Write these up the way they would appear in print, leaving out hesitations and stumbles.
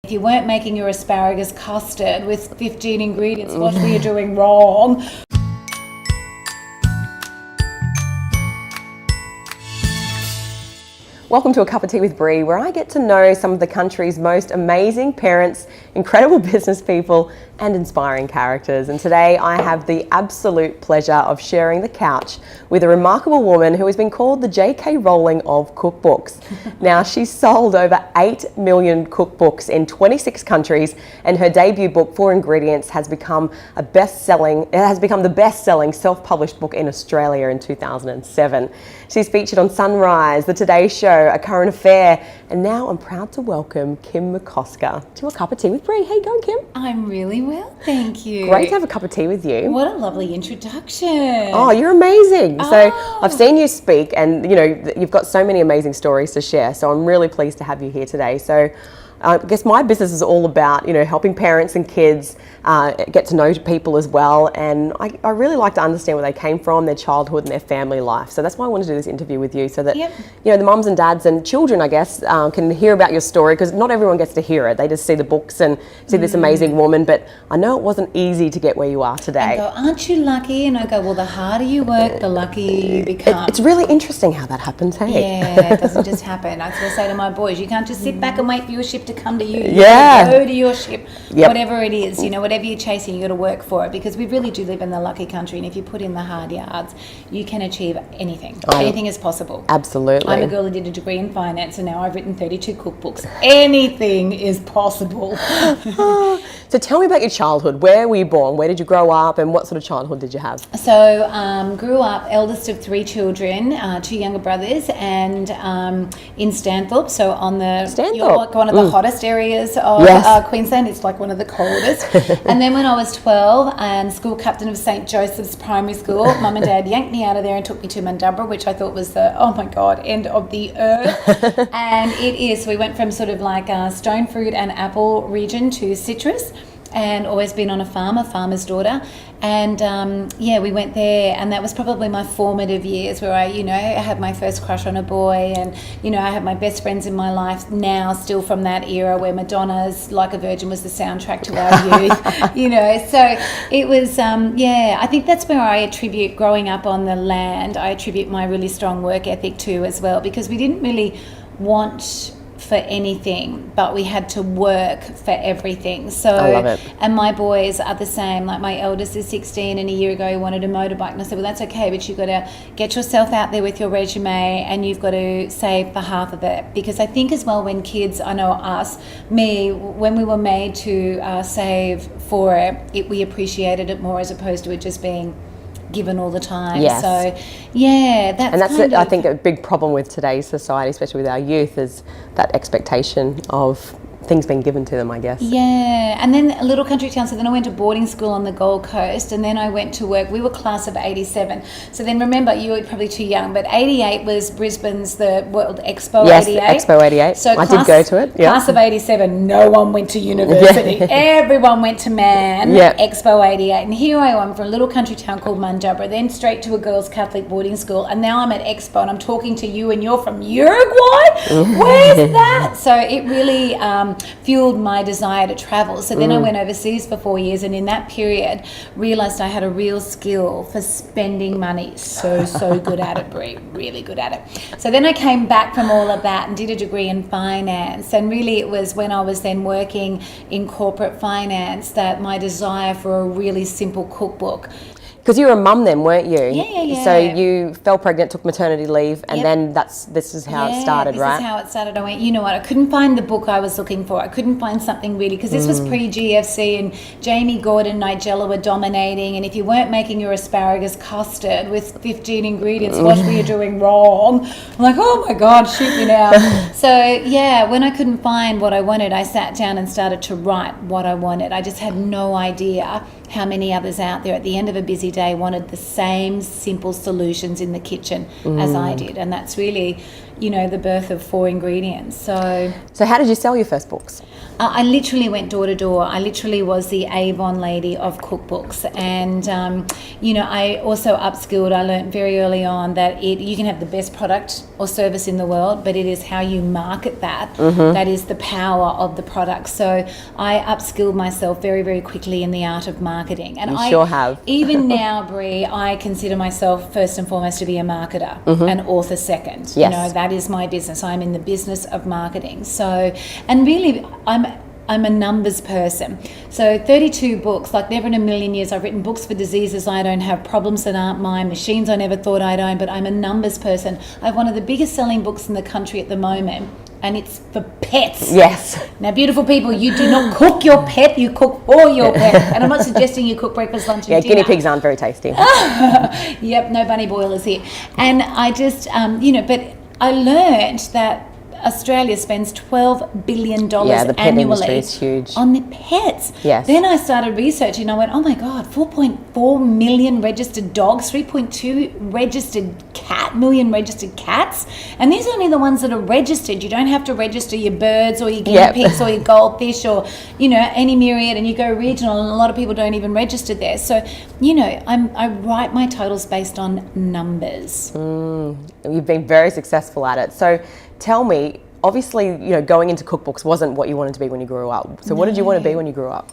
If you weren't making your asparagus custard with 15 ingredients, what were you doing wrong? Welcome to A Cup of Tea with Bree, where I get to know some of the country's most amazing parents, incredible business people, and inspiring characters. And today I have the absolute pleasure of sharing the couch with a remarkable woman who has been called the J.K. Rowling of cookbooks. Now, she's sold over 8 million cookbooks in 26 countries, and her debut book, 4 Ingredients, has become the best-selling self-published book in Australia in 2007. She's featured on Sunrise, The Today Show, A Current Affair, and now I'm proud to welcome Kim McCosker to A Cup of Tea with Bree. How you going, Kim? I'm really well, thank you. Great to have a cup of tea with you. What a lovely introduction. Oh, you're amazing. So I've seen you speak, and you know you've got so many amazing stories to share. So I'm really pleased to have you here today. So I guess my business is all about, helping parents and kids get to know people as well. And I really like to understand where they came from, their childhood and their family life. So that's why I wanted to do this interview with you, so that, the mums and dads and children, I guess, can hear about your story, because not everyone gets to hear it. They just see the books and see this amazing woman. But I know it wasn't easy to get where you are today. And go, aren't you lucky? And I go, well, the harder you work, the luckier you become. It's really interesting how that happens, hey? Yeah, it doesn't just happen. I sort of say to my boys, you can't just sit back and wait for your ship to come to you. You gotta go to your ship, whatever it is, whatever you're chasing, you got to work for it, because we really do live in the lucky country, and if you put in the hard yards, you can achieve anything. Anything is possible. Absolutely. I'm a girl who did a degree in finance, and now I've written 32 cookbooks. Anything is possible. So tell me about your childhood. Where were you born? Where did you grow up, and what sort of childhood did you have? So grew up eldest of 3 children, 2 younger brothers, and in Stanthorpe, so on the like one of the hottest areas of Queensland. It's like one of the coldest. And then when I was 12 and school captain of St. Joseph's Primary School, Mum and Dad yanked me out of there and took me to Mandurah, which I thought was the, oh my God, end of the earth. And it is. So we went from sort of like stone fruit and apple region to citrus, and always been on a farmer's daughter. And we went there, and that was probably my formative years, where I had my first crush on a boy, and I have my best friends in my life now still from that era, where Madonna's Like a Virgin was the soundtrack to our youth. So it was I think that's where I attribute growing up on the land. I attribute my really strong work ethic to as well, because we didn't really want for anything, but we had to work for everything. So I love it. And my boys are the same. Like my eldest is 16, and a year ago he wanted a motorbike, and I said, well, that's okay, but you've got to get yourself out there with your resume, and you've got to save for half of it. Because I think as well, when kids, I know when we were made to save for it, we appreciated it more, as opposed to it just being given all the time. Yes. So that's I think a big problem with today's society, especially with our youth, is that expectation of things being given to them, I guess. Yeah, and then a little country town. So then I went to boarding school on the Gold Coast, and then I went to work. We were class of 87. So then remember, you were probably too young, but 88 was Brisbane's the World Expo 88. Yes, Expo 88. So I did go to it. Yeah. Class of 87, no one went to university. Everyone went to Expo 88. And here I am from a little country town called Mandurah, then straight to a girls' Catholic boarding school, and now I'm at Expo, and I'm talking to you, and you're from Uruguay? Where's that? So it really fueled my desire to travel. So then I went overseas for 4 years, and in that period realised I had a real skill for spending money. So good at it, Bree, really good at it. So then I came back from all of that and did a degree in finance, and really it was when I was then working in corporate finance that my desire for a really simple cookbook. Because you were a mum then, weren't you? Yeah. So you fell pregnant, took maternity leave, and then this is how it started, right? This is how it started. I went, you know what, I couldn't find the book I was looking for. I couldn't find something really, because this was pre-GFC, and Jamie Gordon, Nigella were dominating, and if you weren't making your asparagus custard with 15 ingredients, what were you doing wrong? I'm like, oh my God, shoot me now. So when I couldn't find what I wanted, I sat down and started to write what I wanted. I just had no idea how many others out there at the end of a busy day wanted the same simple solutions in the kitchen as I did. And that's really, the birth of 4 ingredients. So how did you sell your first books? I literally went door to door. I literally was the Avon lady of cookbooks. And, I also upskilled. I learned very early on that you can have the best product or service in the world, but it is how you market that. That is the power of the product. So I upskilled myself very, very quickly in the art of marketing. And sure have. Even now, Bree, I consider myself first and foremost to be a marketer, an author second. Yes. That is my business. I'm in the business of marketing. So, and really, I'm a numbers person. So 32 books, like never in a million years. I've written books for diseases I don't have, problems that aren't mine, machines I never thought I'd own, but I'm a numbers person. I have one of the biggest selling books in the country at the moment, and it's for pets. Yes. Now, beautiful people, you do not cook your pet, you cook for your pet. And I'm not suggesting you cook breakfast, lunch, and dinner. Guinea pigs aren't very tasty. Yep, no bunny boilers here. And I just, but I learned that Australia spends $12 billion the pet annually industry is huge. on the pets. Yes. Then I started researching. I went, oh my God, 4.4 million registered dogs, 3.2 million registered cats. And these are only the ones that are registered. You don't have to register your birds or your guinea pigs or your goldfish or, any myriad, and you go regional, and a lot of people don't even register there. So, I write my titles based on numbers. You've been very successful at it. So tell me, obviously, going into cookbooks wasn't what you wanted to be when you grew up. So what did you want to be when you grew up?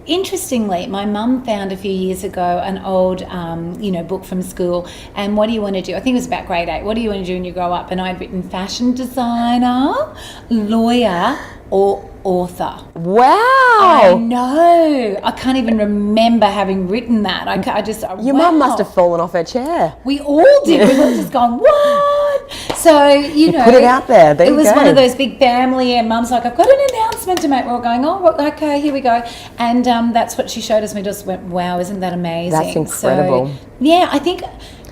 Interestingly, my mum found a few years ago an old, book from school. And what do you want to do? I think it was about grade 8. What do you want to do when you grow up? And I'd written fashion designer, lawyer, or author. Wow! I know. I can't even remember having written that. Your mum must have fallen off her chair. We all did. We were just going, what? So, you put it out there. There it you was go. one of those big family, and Mum's like, I've got an announcement to make. We're all going, oh, okay, here we go. And that's what she showed us. We just went, wow, isn't that amazing? That's incredible. So, yeah, I think,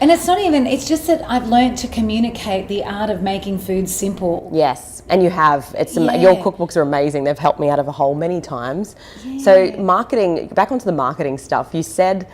and it's just that I've learned to communicate the art of making food simple. Yes, and you have. Your cookbooks are amazing. They've helped me out of a hole many times. Yeah. So marketing, back onto the marketing stuff, you said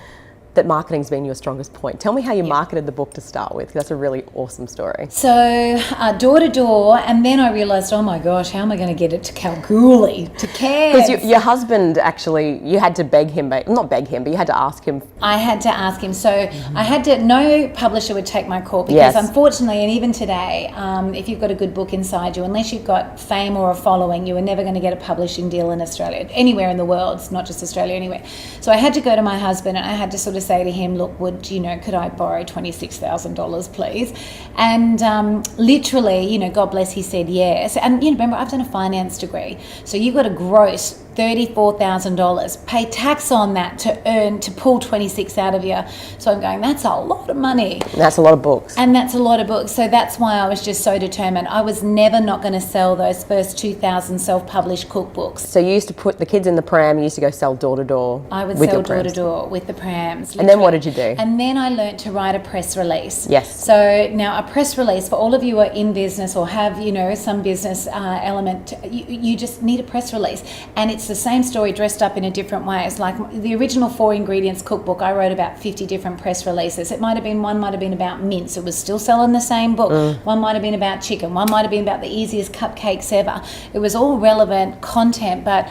that marketing's been your strongest point. Tell me how you marketed the book to start with. That's a really awesome story. So door to door, and then I realised, oh my gosh, how am I going to get it to Kalgoorlie, to Cairns? Because your husband actually, you had to beg him, not beg him, but you had to ask him. I had to ask him. So I had to, no publisher would take my call because unfortunately, and even today, if you've got a good book inside you, unless you've got fame or a following, you are never going to get a publishing deal in Australia, anywhere in the world, it's not just Australia, anywhere. So I had to go to my husband and I had to sort of say to him, look, could I borrow $26,000 please? And literally, God bless, he said yes. And remember, I've done a finance degree, so you've got to gross $34,000, pay tax on that to pull 26 out of you. So I'm going, that's a lot of money. That's a lot of books. And that's a lot of books. So that's why I was just so determined. I was never not going to sell those first 2,000 self-published cookbooks. So you used to put the kids in the pram, you used to go sell door to door. I would sell door to door with the prams. Literally. And then what did you do? And then I learnt to write a press release. Yes. So now a press release, for all of you who are in business or have, some business element, you just need a press release. And it's the same story dressed up in a different way. It's like the original 4 ingredients cookbook, I wrote about 50 different press releases. One might have been about mince. It was still selling the same book. One might have been about chicken. One might have been about the easiest cupcakes ever. It was all relevant content, but,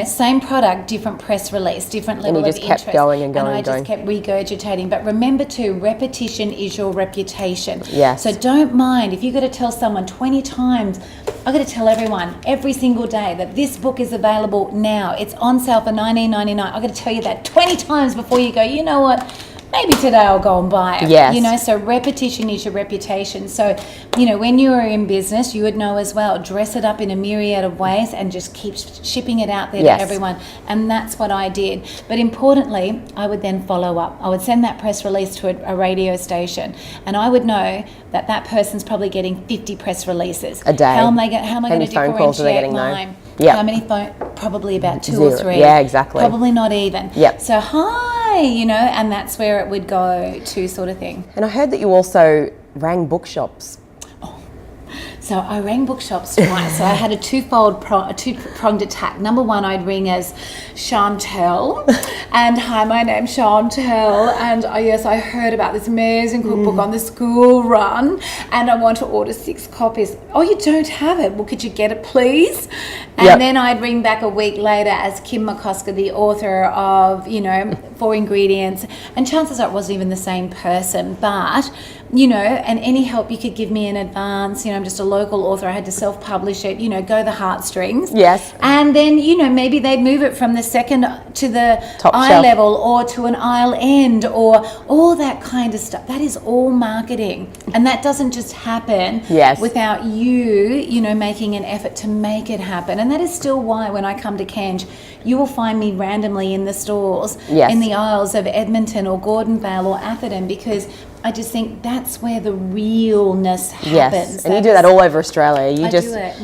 same product, different press release, different level of interest. And you just kept going and going and and going. I just kept regurgitating. But remember too, repetition is your reputation. Yes. So don't mind if you've got to tell someone 20 times, I've got to tell everyone every single day that this book is available now. It's on sale for $19.99. I've got to tell you that 20 times before you go, you know what? Maybe today I'll go and buy it. Yes. So repetition is your reputation. So, when you are in business, you would know as well, dress it up in a myriad of ways and just keep shipping it out there to everyone. And that's what I did. But importantly, I would then follow up. I would send that press release to a radio station, and I would know that person's probably getting 50 press releases a day. How am I going to phone calls are they getting mine? Yep. How many probably about 2 Zero. or 3. Yeah, exactly. Probably not even. Yep. So hi, and that's where it would go to, sort of thing. And I heard that you also rang bookshops. So I rang bookshops twice. So I had a two-pronged attack. Number one, I'd ring as Chantel, and hi, my name's Chantel, and yes, I heard about this amazing cookbook on the school run, and I want to order 6 copies. Oh, you don't have it? Well, could you get it, please? And then I'd ring back a week later as Kim McCosker, the author of, 4 Ingredients, and chances are it wasn't even the same person, but and any help you could give me in advance. I'm just a local author. I had to self-publish it, go the heartstrings. Yes. And then, maybe they'd move it from the second to the top eye shelf level or to an aisle end or all that kind of stuff. That is all marketing. And that doesn't just happen without you, making an effort to make it happen. And that is still why when I come to Kenj, you will find me randomly in the stores, in the aisles of Edmonton or Gordonvale or Atherton, because I just think that's where the realness happens. Yes, and you do that all over Australia.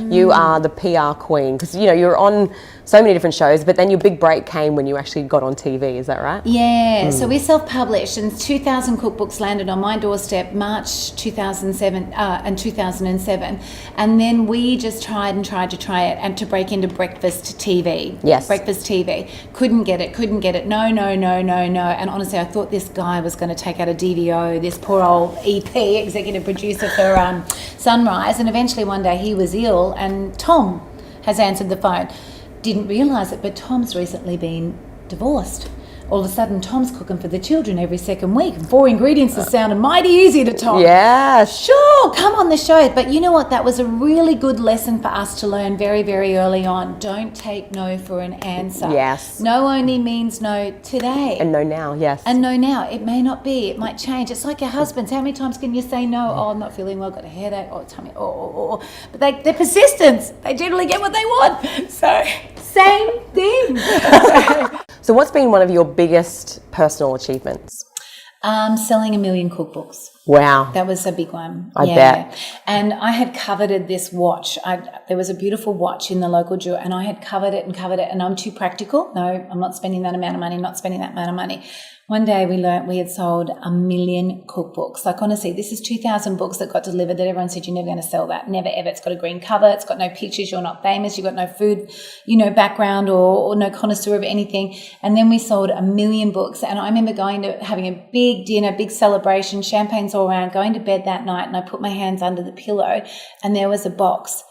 You are the PR queen, because you're on so many different shows, but then your big break came when you actually got on TV. Is that right? Yeah. So we self-published, and 2,000 cookbooks landed on my doorstep March 2007 and 2007, and then we just tried to try it and to break into breakfast TV. Yes. Breakfast TV. Couldn't get it. No. And honestly, I thought this guy was going to take out a DVO, this poor old EP, executive producer for Sunrise, and eventually one day he was ill, and Tom has answered the phone. Didn't realise it, but Tom's recently been divorced. All of a sudden, Tom's cooking for the children every second week. 4 Ingredients has sounded mighty easy to Tom. Yeah. Sure, come on the show. But you know what? That was a really good lesson for us to learn very, very early on. Don't take no for an answer. Yes. No only means no today. And no now, yes. And no now. It may not be. It might change. It's like your husbands. How many times can you say no? Oh, I'm not feeling well, got a headache. Oh, tummy. Oh. But they're persistent. They generally get what they want. So, same thing. So what's been one of your biggest personal achievements? Selling 1 million cookbooks. Wow. That was a big one. I bet. And I had coveted this watch. There was a beautiful watch in the local jewel, and I had covered it, and I'm too practical. No, I'm not spending that amount of money, One day we learnt we had sold 1 million cookbooks. Like, honestly, this is 2,000 books that got delivered that everyone said, you're never going to sell that. Never, ever. It's got a green cover. It's got no pictures. You're not famous. You've got no food, background or no connoisseur of anything. And then we sold 1 million books. And I remember having a big dinner, big celebration, champagnes all around, going to bed that night, and I put my hands under the pillow, and there was a box.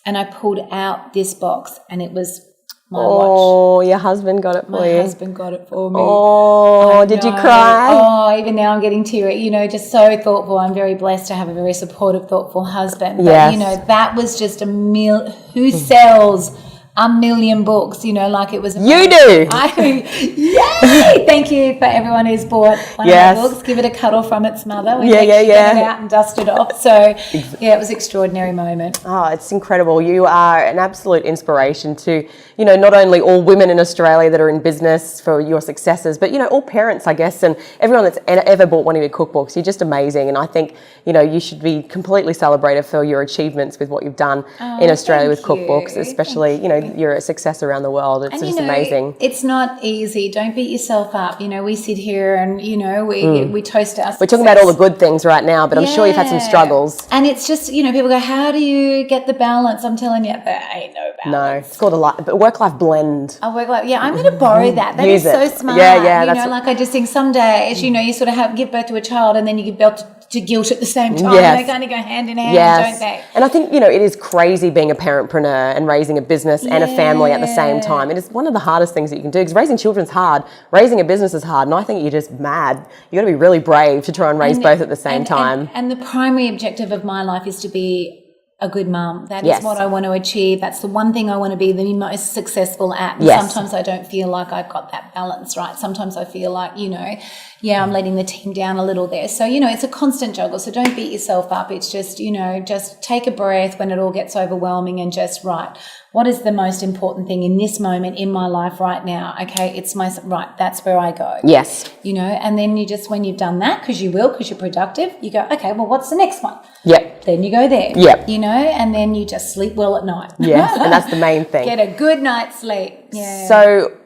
And I pulled out this box, and it was my watch. Oh, your husband got it for you. My husband got it for me. Oh, did you cry? Oh, even now I'm getting teary. Just so thoughtful. I'm very blessed to have a very supportive, thoughtful husband. But, that was just who sells 1 million books, like it was. You do. Yay! Thank you for everyone who's bought one of my books. Give it a cuddle from its mother. We get it out and dust it off. So, it was an extraordinary moment. Oh, it's incredible. You are an absolute inspiration to, not only all women in Australia that are in business for your successes, but, all parents, I guess, and everyone that's ever bought one of your cookbooks. You're just amazing. And I think, you should be completely celebrated for your achievements with what you've done in Australia with cookbooks, especially, you're a success around the world. It's just amazing. It's not easy. Don't beat yourself up. We sit here and, we toast our success. We're talking about all the good things right now, but I'm sure you've had some struggles. And it's just, people go, how do you get the balance? I'm telling you, there ain't no balance. No, it's called a work-life blend. A work-life, I'm going to borrow that. That is so smart. Yeah. I just think some days, you sort of give birth to a child, and then you give birth to guilt at the same time. Yes. And they kind of go hand in hand, don't they? And I think, it is crazy being a parentpreneur and raising a business and a family at the same time. It is one of the hardest things that you can do, because raising children's hard, raising a business is hard, and I think you're just mad. You got to be really brave to try and raise both at the same time. And the primary objective of my life is to be a good mum. That is what I want to achieve. That's the one thing I want to be the most successful at. And sometimes I don't feel like I've got that balance right. Sometimes I feel like, I'm letting the team down a little there. So, it's a constant juggle. So don't beat yourself up. It's just, just take a breath when it all gets overwhelming, and just, what is the most important thing in this moment in my life right now? Okay, it's that's where I go. Yes. And then you just, when you've done that, because you're productive, you go, okay, well, what's the next one? Yep. Then you go there. Yep. And then you just sleep well at night. Yes, and that's the main thing. Get a good night's sleep. Yeah. So,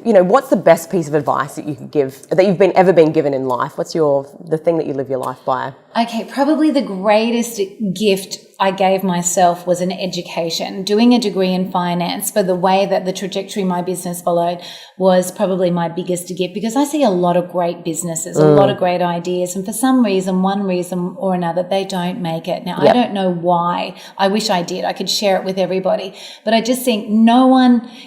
what's the best piece of advice that you could give, that you've ever been given in life? What's the thing that you live your life by? Okay, probably the greatest gift I gave myself was an education. Doing a degree in finance, but the way that the trajectory my business followed was probably my biggest gift, because I see a lot of great businesses, a lot of great ideas, and for some reason, one reason or another, they don't make it. Now, I don't know why. I wish I did. I could share it with everybody. But I just think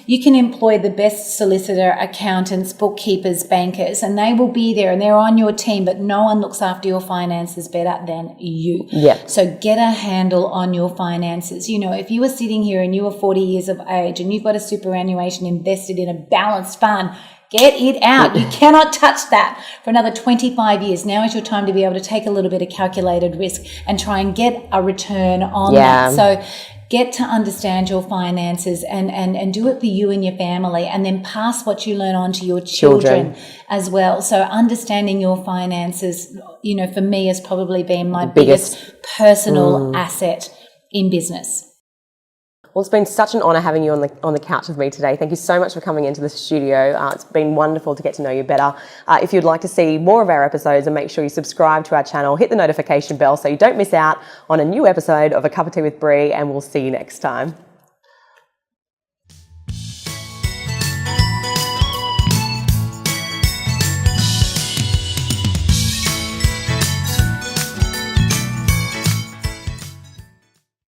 you can employ the best solicitor, accountants, bookkeepers, bankers, and they will be there and they're on your team, but no one looks after your finances better than you. Yeah. So get a handle on your finances. You know, if you were sitting here and you were 40 years of age and you've got a superannuation invested in a balanced fund, get it out. You cannot touch that for another 25 years. Now is your time to be able to take a little bit of calculated risk and try and get a return on that. So get to understand your finances and do it for you and your family, and then pass what you learn on to your children as well. So understanding your finances, you know, for me has probably been my biggest personal asset in business. Well, it's been such an honour having you on the couch with me today. Thank you so much for coming into the studio. It's been wonderful to get to know you better. If you'd like to see more of our episodes, and make sure you subscribe to our channel, hit the notification bell so you don't miss out on a new episode of A Cup of Tea with Bree, and we'll see you next time.